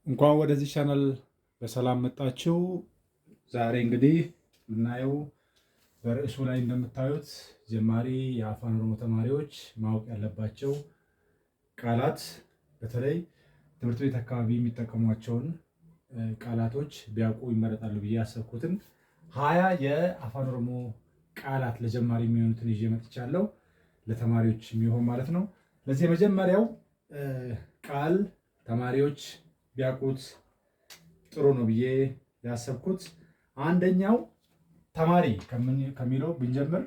እንኳን ወደዚህ ቻናል በሰላም መጣችሁ። ዛሬ እንግዲህ የምናየው በርዕሱ ላይ እንደምታዩት ጀማሪ የአፋን ኦሮሞ ተማሪዎች ማወቅ ያለባቸው ቃላት፣ በተለይ ትምህርት ቤት አካባቢ የሚጠቀሟቸውን ቃላቶች ቢያውቁ ይመረጣሉ ብዬ ያሰብኩትን 20 የአፋን ኦሮሞ ቃላት ለጀማሪ የሚሆኑትን ይዤ መጥቻለሁ። ለተማሪዎች የሚሆን ማለት ነው። ለዚህ የመጀመሪያው ቃል ተማሪዎች ቢያውቁት ጥሩ ነው ብዬ ያሰብኩት አንደኛው ተማሪ ከሚለው ብንጀምር፣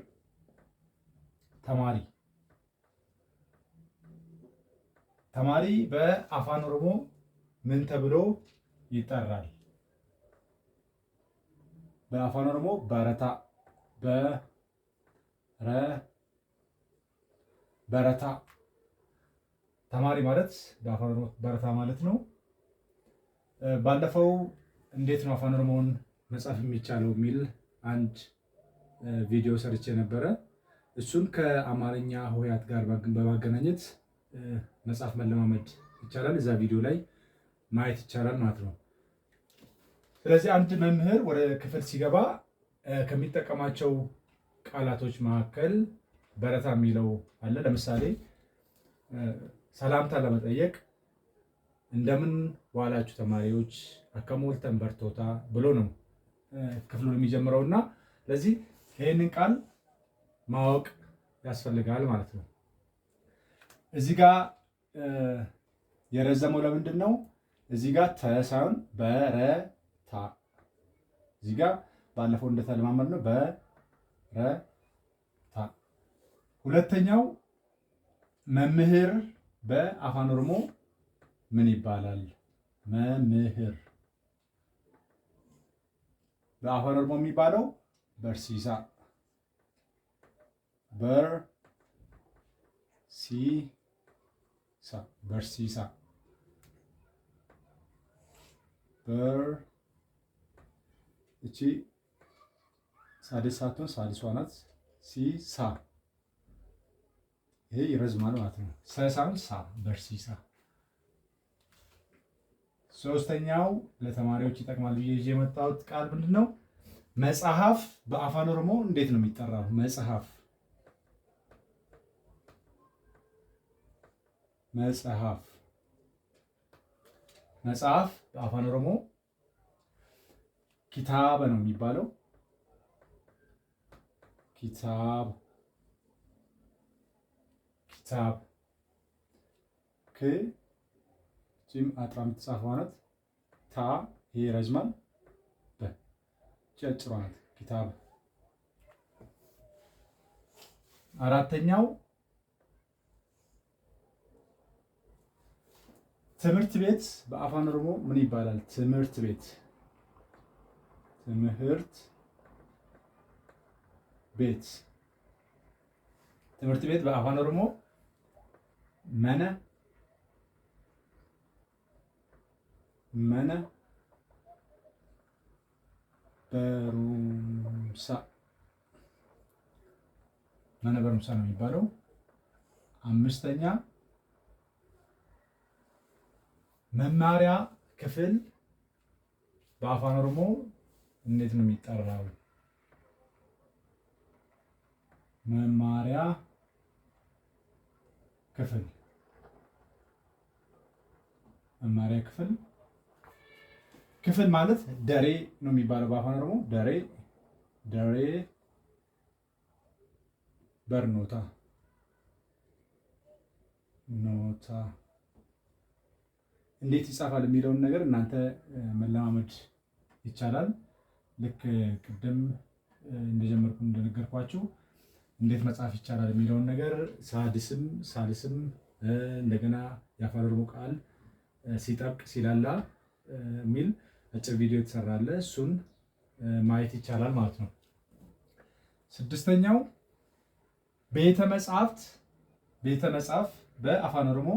ተማሪ በአፋን ኦሮሞ ምን ተብሎ ይጠራል? በአፋን ኦሮሞ በረታ በረታ። ተማሪ ማለት በአፋን ኦሮሞ በረታ ማለት ነው። ባለፈው እንዴት ነው አፋን ኦሮሞውን መጻፍ የሚቻለው የሚል አንድ ቪዲዮ ሰርቼ ነበረ። እሱን ከአማርኛ ሆሄያት ጋር በማገናኘት መጻፍ መለማመድ ይቻላል። እዛ ቪዲዮ ላይ ማየት ይቻላል ማለት ነው። ስለዚህ አንድ መምህር ወደ ክፍል ሲገባ ከሚጠቀማቸው ቃላቶች መካከል በረታ የሚለው አለ። ለምሳሌ ሰላምታ ለመጠየቅ እንደምን ዋላችሁ ተማሪዎች አከሞልተን በርቶታ ብሎ ነው ክፍሉን የሚጀምረው እና ለዚህ ይህንን ቃል ማወቅ ያስፈልጋል ማለት ነው። እዚህ ጋር የረዘመው ለምንድን ነው? እዚህ ጋር ተሳውን በረታ፣ እዚህ ጋር ባለፈው እንደተለማመድ ነው በረታ። ሁለተኛው መምህር በአፋን ኦሮሞ ምን ይባላል? መምህር በአፋን ኦሮሞ የሚባለው በርሲሳ በርሲሳ እቺ ሳድሳቱን ሳድሷ ናት። ሲሳ ይሄ ይረዝማል ማለት ነው። ሰሳን ሳ በርሲሳ። ሶስተኛው ለተማሪዎች ይጠቅማል ብዬ ይዤ የመጣሁት ቃል ምንድን ነው? መጽሐፍ በአፋን ኦሮሞ እንዴት ነው የሚጠራው? መጽሐፍ በአፋን ኦሮሞ ኪታበ ነው የሚባለው። ኪታብ ጂም አጥራ የምትጻፈው ናት። ታ ይሄ ረጅማል። በጨጭሯ ናት ኪታብ። አራተኛው ትምህርት ቤት በአፋን ኦሮሞ ምን ይባላል? ትምህርት ቤት በአፋን ኦሮሞ መነ በሩምሳ ነው የሚባለው። አምስተኛ መማሪያ ክፍል በአፋን ኦሮሞ እንዴት ነው የሚጠራው? መማሪያ ክፍል ማለት ደሬ ነው የሚባለው በአፋን ኦሮሞ። ደሬ በርኖታ እንዴት ይጻፋል የሚለውን ነገር እናንተ መለማመድ ይቻላል። ልክ ቅድም እንደነገርኳችሁ እንዴት መጻፍ ይቻላል የሚለውን ነገር ሳድስም ሳልስም እንደገና የአፋን ኦሮሞ ቃል ሲጠብቅ ሲላላ የሚል አጭር ቪዲዮ የተሰራለ እሱን ማየት ይቻላል ማለት ነው። ስድስተኛው ቤተ መጽሐፍ በአፋን ኦሮሞ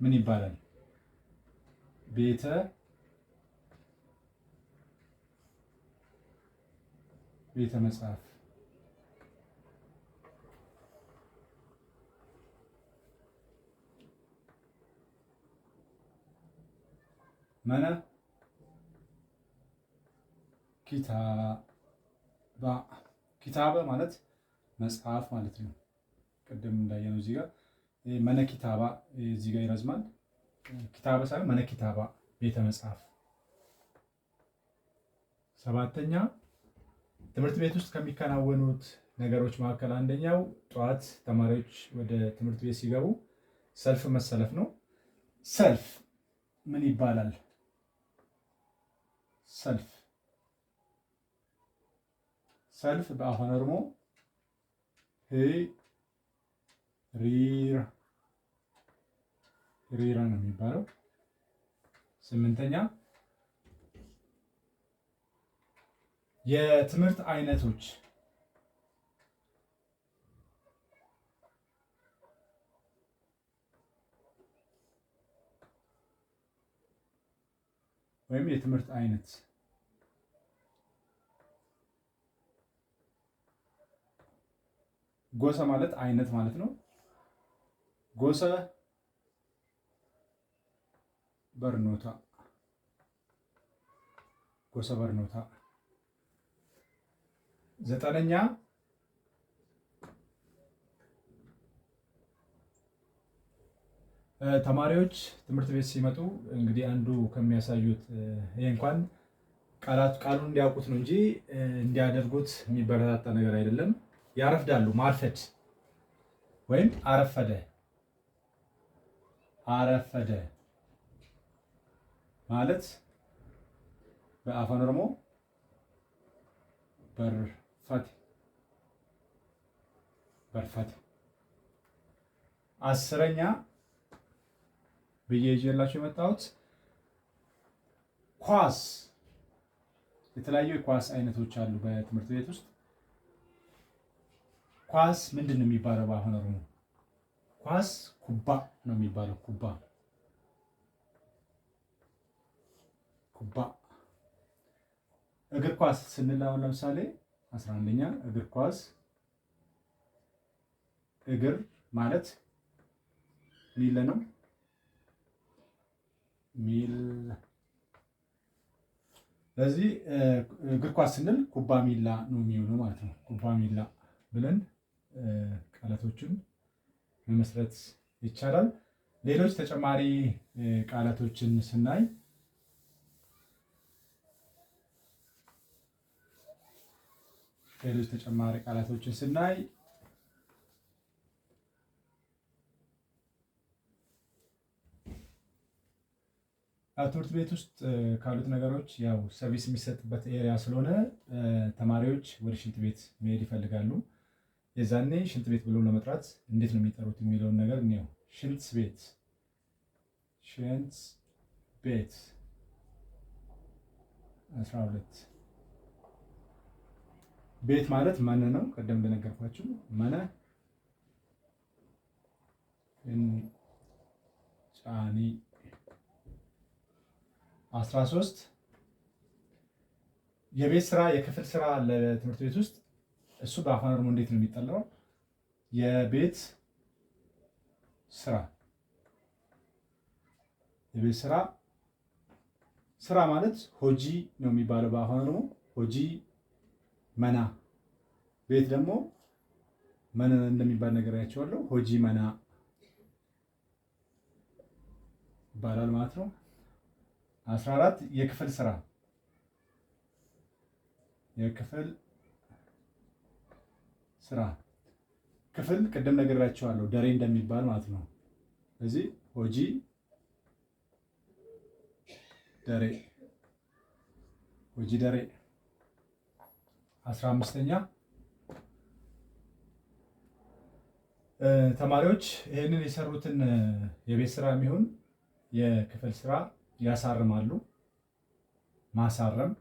ምን ይባላል? ቤተ መጽሐፍ መነ ኪታባ። ኪታበ ማለት መጽሐፍ ማለት ነው። ቅድም እንዳየነው እዚህ ጋር መነ ኪታባ እዚህ ጋር ይረዝማል። ኪታበ ሳይሆን መነ ኪታባ ቤተ መጽሐፍ። ሰባተኛ ትምህርት ቤት ውስጥ ከሚከናወኑት ነገሮች መካከል አንደኛው ጠዋት ተማሪዎች ወደ ትምህርት ቤት ሲገቡ ሰልፍ መሰለፍ ነው። ሰልፍ ምን ይባላል? ሰልፍ ሰልፍ በአፋን ኦሮሞ ሪራ ነው የሚባለው። ስምንተኛ የትምህርት አይነቶች ወይም የትምህርት አይነት ጎሰ ማለት አይነት ማለት ነው። ጎሰ በርኖታ ጎሰ በርኖታ። ዘጠነኛ ተማሪዎች ትምህርት ቤት ሲመጡ እንግዲህ አንዱ ከሚያሳዩት ይሄ እንኳን ቃሉን እንዲያውቁት ነው እንጂ እንዲያደርጉት የሚበረታታ ነገር አይደለም። ያረፍዳሉ። ማርፈድ ወይም አረፈደ ማለት በአፋን ኦሮሞ በርፈት። አስረኛ ብዬ ይዤላችሁ የመጣሁት ኳስ። የተለያዩ የኳስ አይነቶች አሉ በትምህርት ቤት ውስጥ። ኳስ ምንድን ነው የሚባለው በአፋን ኦሮሞ? ኳስ ኩባ ነው የሚባለው። ኩባ። እግር ኳስ ስንል አሁን ለምሳሌ 11ኛ እግር ኳስ። እግር ማለት ሚለ ነው ሚል። ስለዚህ እግር ኳስ ስንል ኩባ ሚላ ነው የሚሆነው ማለት ነው። ኩባ ሚላ ብለን ቃላቶችን መመስረት ይቻላል። ሌሎች ተጨማሪ ቃላቶችን ስናይ ትምህርት ቤት ውስጥ ካሉት ነገሮች ያው ሰርቪስ የሚሰጥበት ኤሪያ ስለሆነ ተማሪዎች ወደ ሽንት ቤት መሄድ ይፈልጋሉ። የዛኔ ሽንት ቤት ብሎ ለመጥራት እንዴት ነው የሚጠሩት የሚለውን ነገር እንየው። ሽንት ቤት 12 ቤት ማለት መነ ነው። ቀደም እንደነገርኳችሁ መነ ጫኒ 13 የቤት ስራ የክፍል ስራ ለትምህርት ቤት ውስጥ እሱ በአፋን ኦሮሞ እንዴት ነው የሚጠራው? የቤት ስራ ማለት ሆጂ ነው የሚባለው በአፋን ኦሮሞ። ሆጂ መና። ቤት ደግሞ መነ እንደሚባል ነገር ያቸዋለሁ። ሆጂ መና ይባላል ማለት ነው። 14 የክፍል ስራ ክፍል ቅድም ነግሬያቸዋለሁ ደሬ እንደሚባል ማለት ነው። ስለዚህ ሆጂ ደሬ 15ኛ ተማሪዎች ይህንን የሰሩትን የቤት ስራ የሚሆን የክፍል ስራ ያሳርማሉ። ማሳረም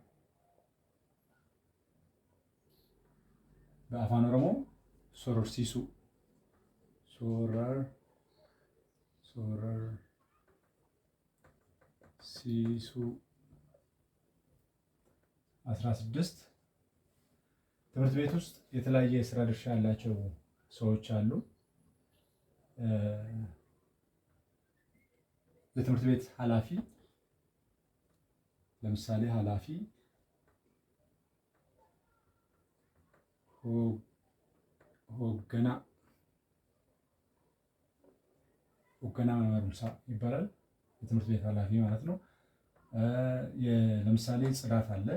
በአፋን ኦሮሞ ሶረርሲሱ 16 ትምህርት ቤት ውስጥ የተለያየ የስራ ድርሻ ያላቸው ሰዎች አሉ። የትምህርት ቤት ኃላፊ፣ ለምሳሌ ኃላፊ፣ ሆገና መምሳ ይባላል። የትምህርት ቤት ኃላፊ ማለት ነው። ለምሳሌ ጽዳት አለ።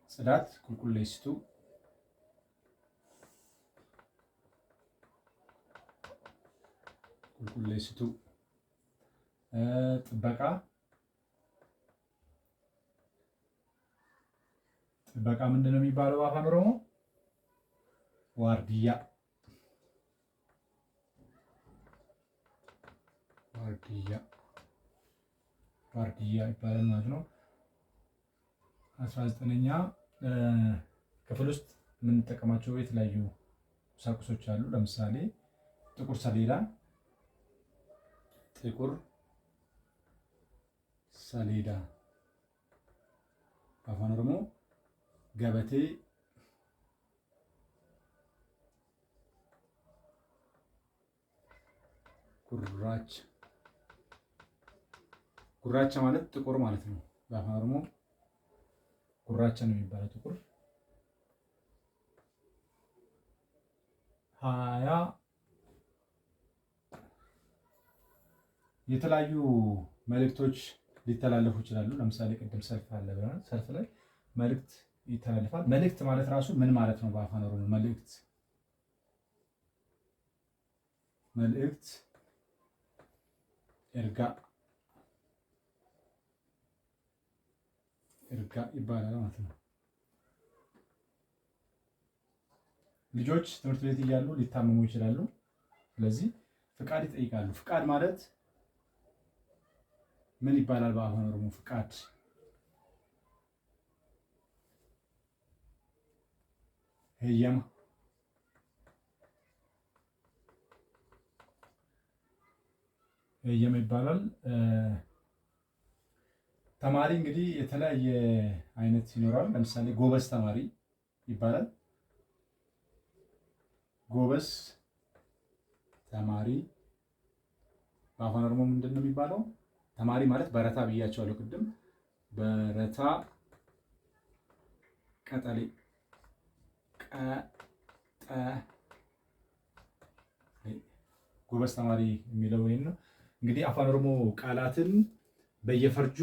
ጽዳት ቁልቁሌስቱ፣ ጥበቃ ምንድን ነው የሚባለው በአፋን ኦሮሞ? ዋርድያ ይባላል ማለት ነው። 19ኛ ክፍል ውስጥ የምንጠቀማቸው የተለያዩ ቁሳቁሶች አሉ። ለምሳሌ ጥቁር ሰሌዳ በአፋን ኦሮሞ ገበቴ፣ ጉራቻ ማለት ጥቁር ማለት ነው። በአፋን ኦሮሞ ጉራቻ ነው የሚባለው ጥቁር። 20 የተለያዩ መልእክቶች ሊተላለፉ ይችላሉ። ለምሳሌ ቅድም ሰልፍ አለ ብለናል። ሰልፍ ላይ መልእክት ይተላለፋል። መልእክት ማለት ራሱ ምን ማለት ነው በአፋን ኦሮሞ? መልእክት ኤርጋ ይባላል ማለት ነው። ልጆች ትምህርት ቤት እያሉ ሊታመሙ ይችላሉ። ስለዚህ ፍቃድ ይጠይቃሉ። ፍቃድ ማለት ምን ይባላል በአፋን ኦሮሞ? ፍቃድ ሄየማ ይባላል። ተማሪ እንግዲህ የተለያየ አይነት ይኖራል። ለምሳሌ ጎበዝ ተማሪ ይባላል። ጎበዝ ተማሪ በአፋን ኦሮሞ ምንድን ነው የሚባለው? ተማሪ ማለት በረታ ብያቸዋለሁ ቅድም። በረታ ቀጠሌ ጎበዝ ተማሪ የሚለው ይሄን ነው። እንግዲህ አፋን ኦሮሞ ቃላትን በየፈርጁ